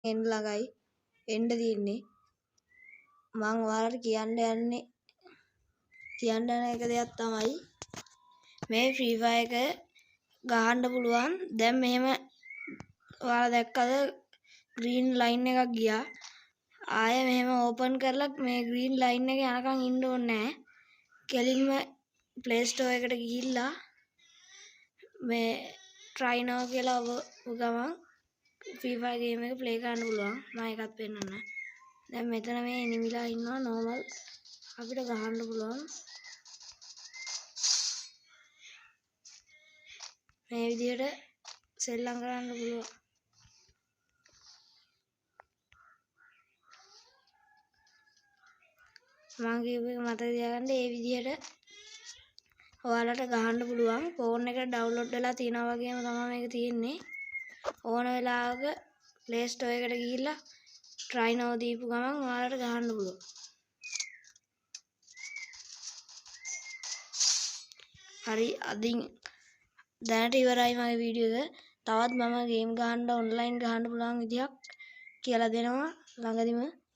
එන්න ළඟයි එන්න තියෙන්නේ මම ඔයාලට කියන්න යන එක දෙයක් තමයි මේ ෆ්‍රී ෆයර් එක ගහන්න පුළුවන් දැන් මෙහෙම ඔයාලා දැක්කද ග්‍රීන් ලයින් එකක් ගියා ආයෙ මෙහෙම ඕපන් කරලා මේ ග්‍රීන් ලයින් එක යනකම් ඉන්න ඕනේ නැහැ කෙලින්ම ප්ලේ ස්ටෝර් එකට ගිහිල්ලා මේ try now කියලා ඔබ ගමන් ෆ්‍රී ෆයර් ගේම් එක ප්ලේ කරන්න පුළුවන් මම එකත් පෙන්නන්න දැන් මෙතන මේ එනිමිලා ඉන්නවා නෝමල් අපිට ගහන්න පුළුවන් මේ විදිහට සෙල්ලම් කරන්න පුළුවන් මම කියපු එක මතක තියාගන්න මේ විදිහට ඔයාලට ගහන්න පුළුවන් ෆෝන් එකට ඩවුන්ලෝඩ් වෙලා තියෙනවා වගේම තමයි මේක තියෙන්නේ ඕන වෙලාවක ප්ලේ ස්ටෝර් එකට ගිහිල්ලා try now දීපු ගමන් ඔයාලට ගහන්න පුළුවන් හරි අදින් දැනට ඉවරයි මගේ වීඩියෝ එක තවත් මම ගේම් ගහන්න ඔන්ලයින් ගහන්න පුළුවන් විදියක් කියලා දෙනවා ළඟදිම